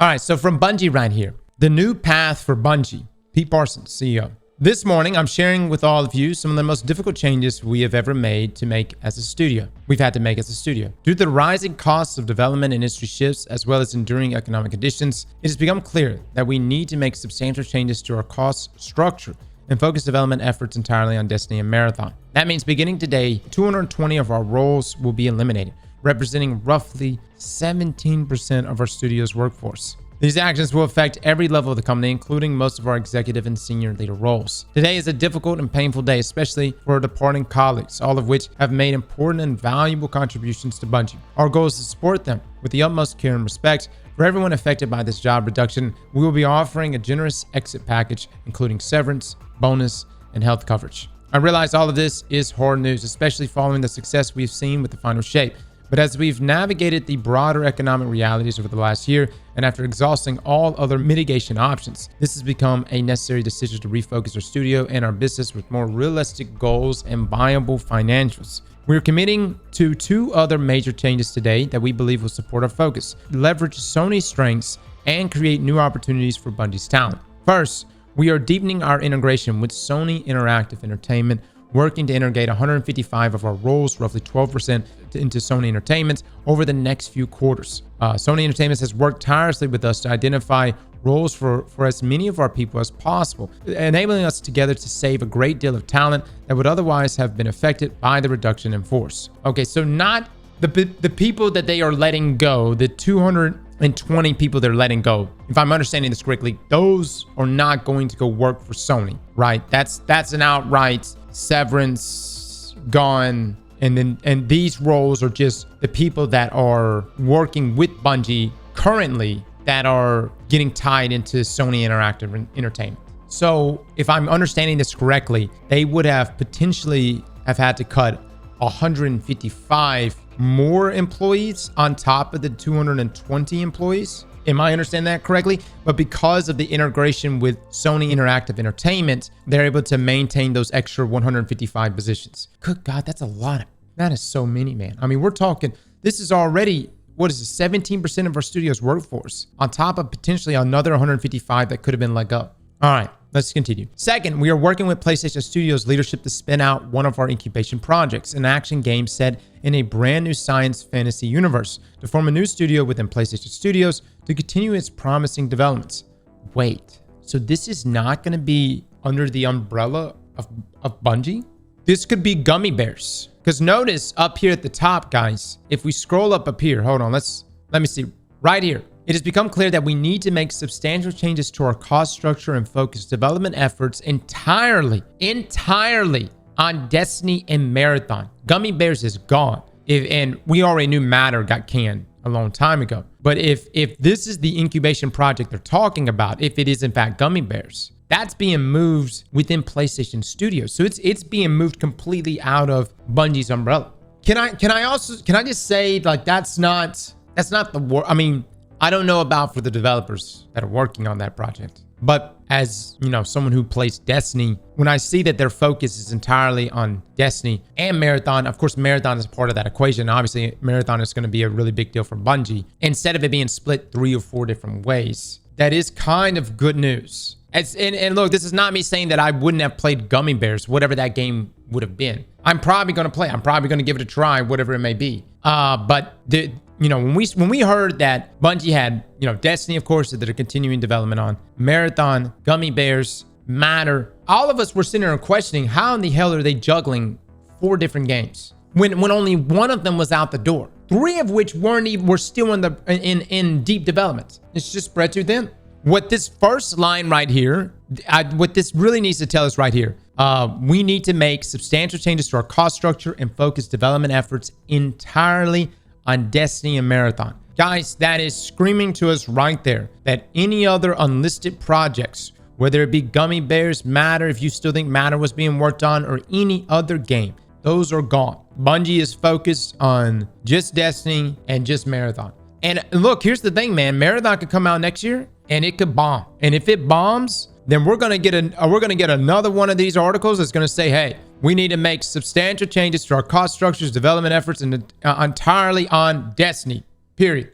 All right, so from Bungie right here, the new path for Bungie, Pete Parsons, CEO. This morning, I'm sharing with all of you some of the most difficult changes we have ever made to make as a studio. We've had to make as a studio. Due to the rising costs of development and industry shifts, as well as enduring economic conditions, it has become clear that we need to make substantial changes to our cost structure and focus development efforts entirely on Destiny and Marathon. That means beginning today, 220 of our roles will be eliminated, representing roughly 17% of our studio's workforce. These actions will affect every level of the company, including most of our executive and senior leader roles. Today is a difficult and painful day, especially for our departing colleagues, all of which have made important and valuable contributions to Bungie. Our goal is to support them with the utmost care and respect. For everyone affected by this job reduction, we will be offering a generous exit package, including severance, bonus, and health coverage. I realize all of this is hard news, especially following the success we've seen with the final shape. But as we've navigated the broader economic realities over the last year, and after exhausting all other mitigation options, this has become a necessary decision to refocus our studio and our business with more realistic goals and viable financials. We're committing to two other major changes today that we believe will support our focus, leverage Sony's strengths, and create new opportunities for Bungie's talent. First, we are deepening our integration with Sony Interactive Entertainment, working to integrate 155 of our roles, roughly 12%, into Sony Entertainment over the next few quarters. Sony Entertainment has worked tirelessly with us to identify roles for as many of our people as possible, enabling us together to save a great deal of talent that would otherwise have been affected by the reduction in force. Okay, so not the people that they are letting go, the 220 people they're letting go. If I'm understanding this correctly, those are not going to go work for Sony, right? That's an outright severance, gone. And these roles are just the people that are working with Bungie currently that are getting tied into Sony Interactive Entertainment. So if I'm understanding this correctly, they would have potentially have had to cut 155 more employees on top of the 220 employees. Am I understanding that correctly? But because of the integration with Sony Interactive Entertainment, they're able to maintain those extra 155 positions. Good God, that's a lot. That is so many, man. I mean, we're talking, this is already, what is it, 17% of our studio's workforce, on top of potentially another 155 that could have been let go. All right, let's continue. Second, we are working with PlayStation Studios leadership to spin out one of our incubation projects, an action game set in a brand new science fantasy universe, to form a new studio within PlayStation Studios to continue its promising developments. Wait, so this is not going to be under the umbrella of Bungie? This could be Gummy Bears. Because notice up here at the top, guys, if we scroll up here, hold on, let me see, right here. It has become clear that we need to make substantial changes to our cost structure and focus development efforts entirely on Destiny and Marathon. Gummy Bears is gone. And we already knew Matter got canned a long time ago. But if this is the incubation project they're talking about, if it is in fact Gummy Bears, that's being moved within PlayStation Studios. So it's being moved completely out of Bungie's umbrella. Can I just say, like, that's not the war. I mean, I don't know about for the developers that are working on that project, but as you know, someone who plays Destiny, when I see that their focus is entirely on Destiny and Marathon, of course, Marathon is part of that equation. Obviously, Marathon is going to be a really big deal for Bungie. Instead of it being split 3 or 4 different ways, that is kind of good news. And look, this is not me saying that I wouldn't have played Gummy Bears, whatever that game would have been. I'm probably going to play. I'm probably going to give it a try, whatever it may be. But when we heard that Bungie had, Destiny, of course, that they're continuing development on, Marathon, Gummy Bears, Matter, all of us were sitting there questioning how in the hell are they juggling 4 different games when only one of them was out the door, 3 of which were still in deep development. It's just spread too thin. What this first line right here, what this really needs to tell us right here, we need to make substantial changes to our cost structure and focus development efforts entirely on Destiny and Marathon. Guys, that is screaming to us right there that any other unlisted projects, whether it be Gummy Bears, Matter, if you still think Matter was being worked on, or any other game, those are gone. Bungie is focused on just Destiny and just Marathon. And look, here's the thing, man. Marathon could come out next year and it could bomb. And if it bombs, then we're gonna get another one of these articles that's gonna say, hey, we need to make substantial changes to our cost structures, development efforts, and entirely on Destiny, period.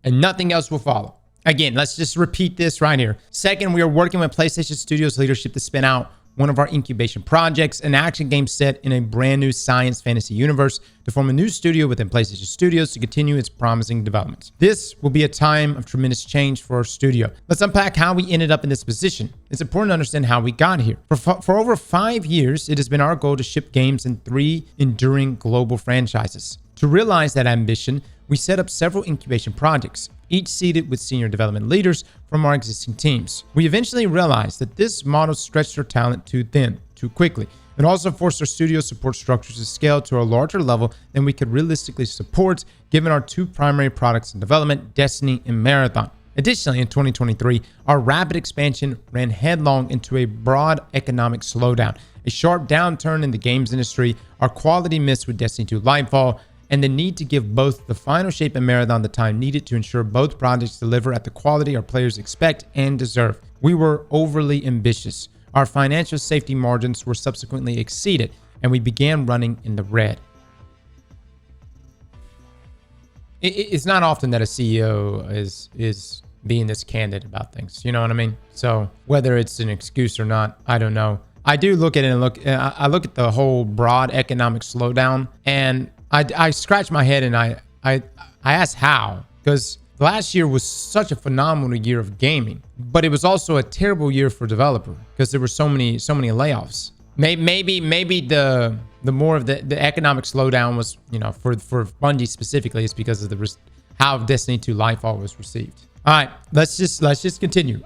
And nothing else will follow. Again, let's just repeat this right here. Second, we are working with PlayStation Studios leadership to spin out one of our incubation projects, an action game set in a brand new science fantasy universe, to form a new studio within PlayStation Studios to continue its promising development. This will be a time of tremendous change for our studio. Let's unpack how we ended up in this position. It's important to understand how we got here. For over 5 years, it has been our goal to ship games in 3 enduring global franchises. To realize that ambition, we set up several incubation projects, each seated with senior development leaders from our existing teams. We eventually realized that this model stretched our talent too thin, too quickly. It also forced our studio support structures to scale to a larger level than we could realistically support, given our 2 primary products in development, Destiny and Marathon. Additionally, in 2023, our rapid expansion ran headlong into a broad economic slowdown, a sharp downturn in the games industry, our quality missed with Destiny 2 Lightfall, and the need to give both the Final Shape and Marathon the time needed to ensure both projects deliver at the quality our players expect and deserve. We were overly ambitious. Our financial safety margins were subsequently exceeded, and we began running in the red. It's not often that a CEO is being this candid about things. You know what I mean? So whether it's an excuse or not, I don't know. I do look at it and I look at the whole broad economic slowdown, and I scratch my head and I ask how, because last year was such a phenomenal year of gaming, but it was also a terrible year for developer because there were so many layoffs. Maybe the more of the economic slowdown was, you know, for Bungie specifically, is because of how Destiny 2 Lightfall was received. All right, let's just continue.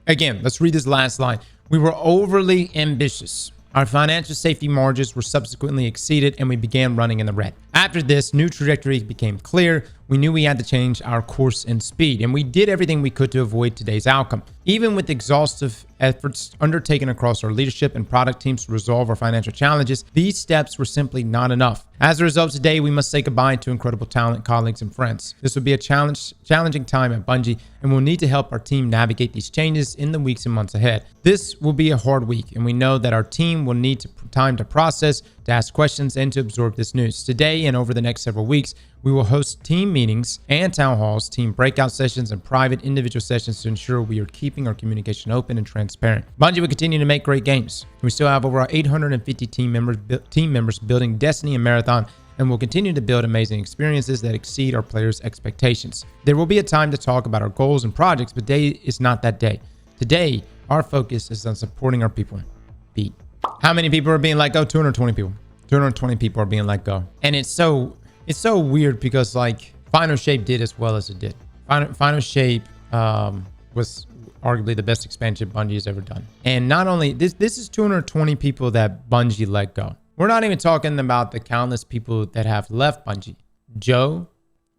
Again, let's read this last line. We were overly ambitious. Our financial safety margins were subsequently exceeded, and we began running in the red. After this, new trajectory became clear. We knew we had to change our course and speed, and we did everything we could to avoid today's outcome. Even with exhaustive efforts undertaken across our leadership and product teams to resolve our financial challenges, these steps were simply not enough. As a result, today we must say goodbye to incredible talent, colleagues, and friends. This will be a challenging time at Bungie, and we'll need to help our team navigate these changes in the weeks and months ahead. This will be a hard week, and we know that our team will need time to process, to ask questions, and to absorb this news. Today and over the next several weeks, we will host team meetings and town halls, team breakout sessions, and private individual sessions to ensure we are keeping our communication open and transparent. Bungie will continue to make great games. We still have over 850 team members building Destiny and Marathon, and will continue to build amazing experiences that exceed our players' expectations. There will be a time to talk about our goals and projects, but today is not that day. Today, our focus is on supporting our people. Beat. How many people are being let go? 220 people. 220 people are being let go. And it's so weird because, like, Final Shape did as well as it did. Final Shape was arguably the best expansion Bungie has ever done. And not only this is 220 people that Bungie let go. We're not even talking about the countless people that have left Bungie. Joe,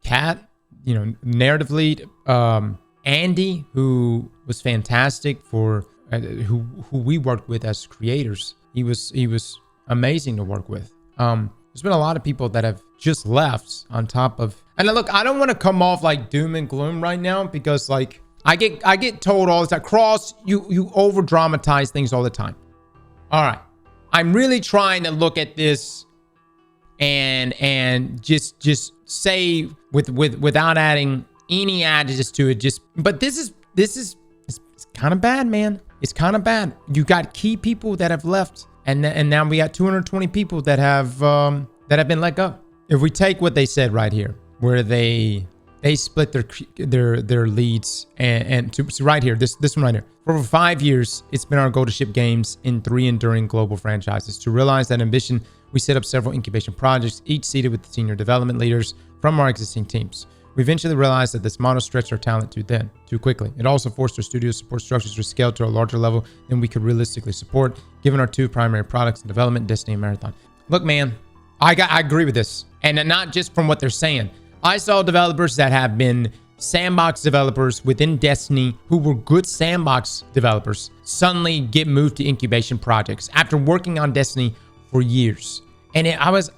Kat, you know, narrative lead, Andy, who was fantastic for who we worked with as creators. He was amazing to work with. There's been a lot of people that have just left on top of, and look, I don't want to come off like doom and gloom right now, because like I get told all the time, Cross, you over dramatize things all the time. All right, I'm really trying to look at this and just say without adding any adjectives to it. But this is it's kind of bad, man. It's kind of bad. You got key people that have left, and now we got 220 people that have been let go. If we take what they said right here, where they split their leads, and to right here, this one right here. For over 5 years, it's been our goal to ship games in 3 enduring global franchises. To realize that ambition, we set up several incubation projects, each seated with senior development leaders from our existing teams. We eventually realized that this model stretched our talent too thin, too quickly. It also forced our studio support structures to scale to a larger level than we could realistically support, given our 2 primary products in development, Destiny and Marathon. Look, man, I agree with this, and not just from what they're saying. I saw developers that have been sandbox developers within Destiny, who were good sandbox developers, suddenly get moved to incubation projects after working on Destiny for years. And I was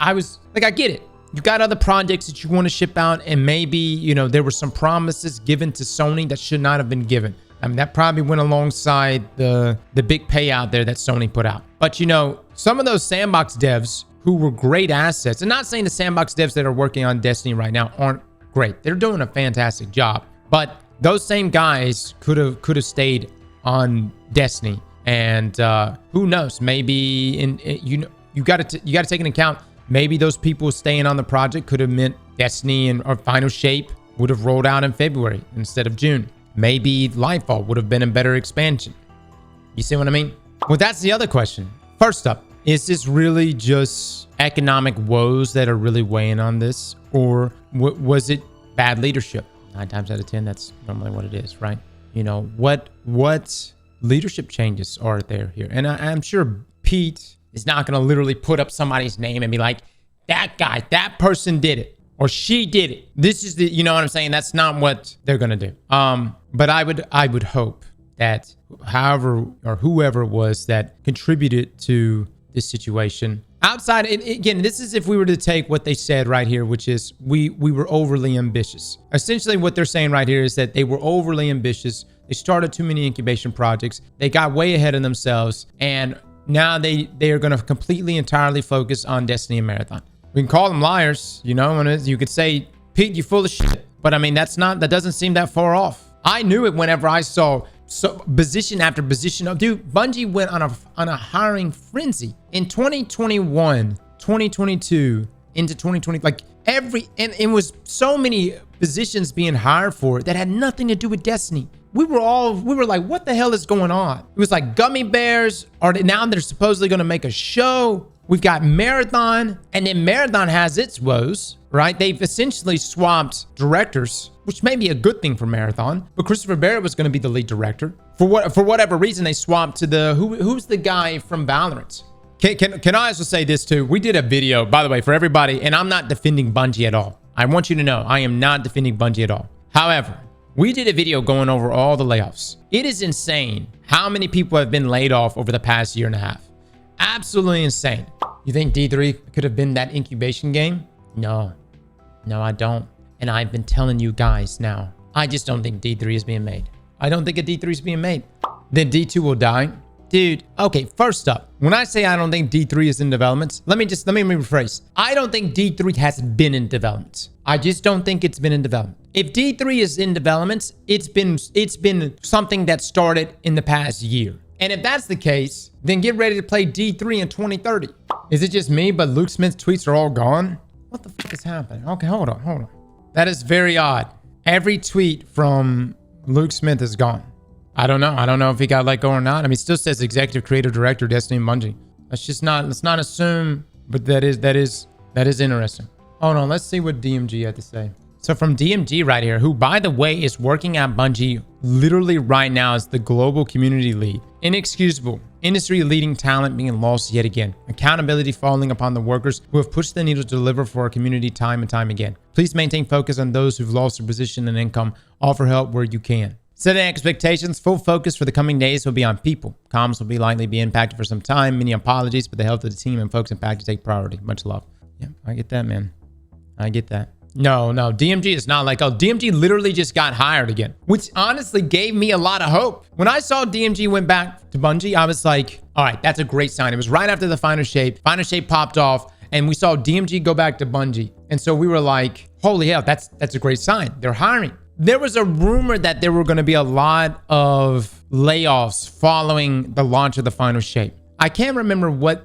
like, I get it. You got other projects that you want to ship out, and maybe, you know, there were some promises given to Sony that should not have been given. I mean, that probably went alongside the big payout there that Sony put out. But, you know, some of those sandbox devs who were great assets, and not saying the sandbox devs that are working on Destiny right now aren't great. They're doing a fantastic job. But Those same guys could have stayed on Destiny, and who knows? Maybe you got to take into account. Maybe those people staying on the project could have meant Destiny and or Final Shape would have rolled out in February instead of June. Maybe Lightfall would have been a better expansion. You see what I mean? Well, that's the other question. First up, is this really just economic woes that are really weighing on this? Or was it bad leadership? 9 times out of 10, that's normally what it is, right? You know, what leadership changes are there here? And I'm sure Pete is not going to literally put up somebody's name and be like, that guy, that person did it, or she did it. This is the, you know what I'm saying? That's not what they're going to do. But I would hope that however or whoever it was that contributed to this situation outside, again, this is if we were to take what they said right here, which is we were overly ambitious. Essentially what they're saying right here is that they were overly ambitious. They started too many incubation projects. They got way ahead of themselves, and now they are going to completely entirely focus on Destiny and Marathon. We can call them liars, you know, and you could say, Pete, you're full of shit. But I mean, that doesn't seem that far off. I knew it whenever I saw position after position of, dude, Bungie went on a hiring frenzy in 2021, 2022 into 2020, like and it was so many positions being hired for that had nothing to do with Destiny. We were like, what the hell is going on? It was like Gummy Bears, or now they're supposedly going to make a show. We've got Marathon, and then Marathon has its woes, right? They've essentially swapped directors, which may be a good thing for Marathon, but Christopher Barrett was going to be the lead director. For whatever reason, they swapped to the, who's the guy from Valorant? Can I also say this too? We did a video, by the way, for everybody, and I'm not defending Bungie at all. I want you to know, I am not defending Bungie at all. However, we did a video going over all the layoffs. It is insane how many people have been laid off over the past year and a half. Absolutely insane. You think D3 could have been that incubation game? No, I don't. And I've been telling you guys now, I just don't think D3 is being made. I don't think a D3 is being made. Then D2 will die. Dude, okay, first up, when I say I don't think D3 is in development, let me rephrase. I don't think D3 has been in development. I just don't think it's been in development. If D3 is in development, it's been something that started in the past year. And if that's the case, then get ready to play D3 in 2030. Is it just me, but Luke Smith's tweets are all gone? What the fuck is happening? Okay, hold on. That is very odd. Every tweet from Luke Smith is gone. I don't know if he got let go or not. I mean, it still says executive creative director, Destiny and Bungie. Let's not assume, but that is interesting. Hold on, let's see what DMG had to say. So from DMG right here, who, by the way, is working at Bungie literally right now as the global community lead. Inexcusable. Industry-leading talent being lost yet again. Accountability falling upon the workers who have pushed the needle to deliver for our community time and time again. Please maintain focus on those who've lost their position and income. Offer help where you can. Setting expectations. Full focus for the coming days will be on people. Comms will likely be impacted for some time. Many apologies, but the health of the team and folks impacted take priority. Much love. Yeah, I get that, man. I get that. No, DMG is not like, oh, DMG literally just got hired again, which honestly gave me a lot of hope. When I saw DMG went back to Bungie, I was like, all right, that's a great sign. It was right after the Final Shape. Final Shape popped off, and we saw DMG go back to Bungie. And so we were like, holy hell, that's a great sign. They're hiring. There was a rumor that there were going to be a lot of layoffs following the launch of the Final Shape. I can't remember what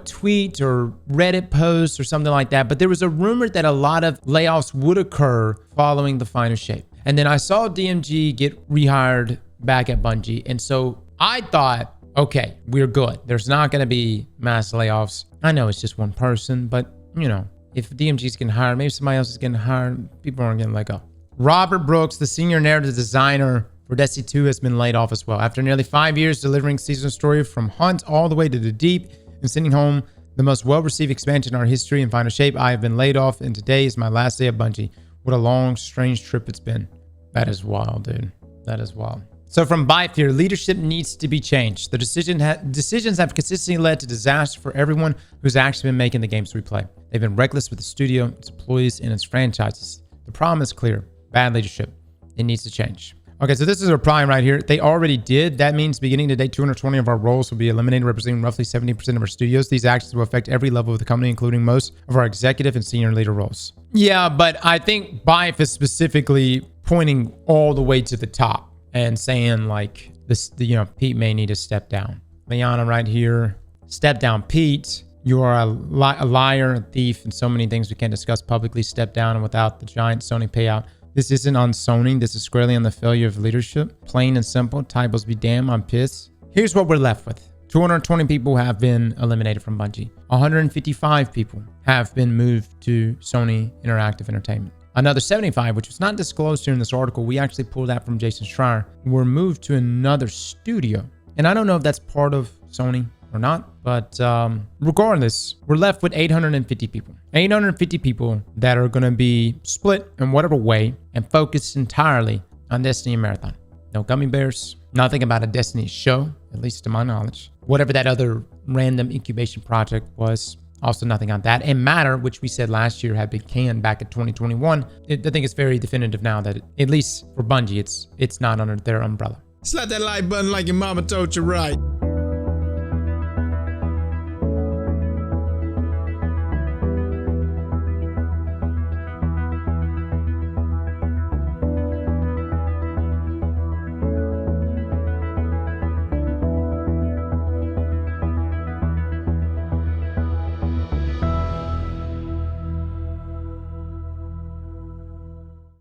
tweet or Reddit post or something like that, but there was a rumor that a lot of layoffs would occur following the Final Shape. And then I saw DMG get rehired back at Bungie. And so I thought, okay, we're good. There's not going to be mass layoffs. I know it's just one person, but you know, if DMG's getting hired, maybe somebody else is getting hired, people aren't getting let go. Robert Brooks, the senior narrative designer for Destiny 2, has been laid off as well. After nearly 5 years delivering season story from Hunt all the way to the Deep, and sending home the most well-received expansion in our history in Final Shape, I have been laid off, and today is my last day at Bungie. What a long, strange trip it's been. That is wild, dude. That is wild. So from Byfear, leadership needs to be changed. The decisions have consistently led to disaster for everyone who's actually been making the games we play. They've been reckless with the studio, its employees, and its franchises. The problem is clear. Bad leadership. It needs to change. Okay, so this is a reply right here. They already did. That means beginning today, 220 of our roles will be eliminated, representing roughly 70% of our studios. These actions will affect every level of the company, including most of our executive and senior leader roles. Yeah, but I think Bife is specifically pointing all the way to the top and saying like this, Pete may need to step down. Liana right here, step down, Pete. You are a liar, a thief, and so many things we can't discuss publicly. Step down and without the giant Sony payout. This isn't on Sony. This is squarely on the failure of leadership. Plain and simple. Typos be damned. I'm pissed. Here's what we're left with. 220 people have been eliminated from Bungie. 155 people have been moved to Sony Interactive Entertainment. Another 75, which was not disclosed here in this article, we actually pulled that from Jason Schreier, were moved to another studio. And I don't know if that's part of Sony or not, but regardless, we're left with 850 people. 850 people that are going to be split in whatever way and focused entirely on Destiny Marathon. No Gummy Bears, nothing about a Destiny show, at least to my knowledge. Whatever that other random incubation project was, also nothing on that. And Matter, which we said last year had been canned back in 2021, I think it's very definitive now that, at least for Bungie, it's not under their umbrella. Slap that like button like your mama told you right.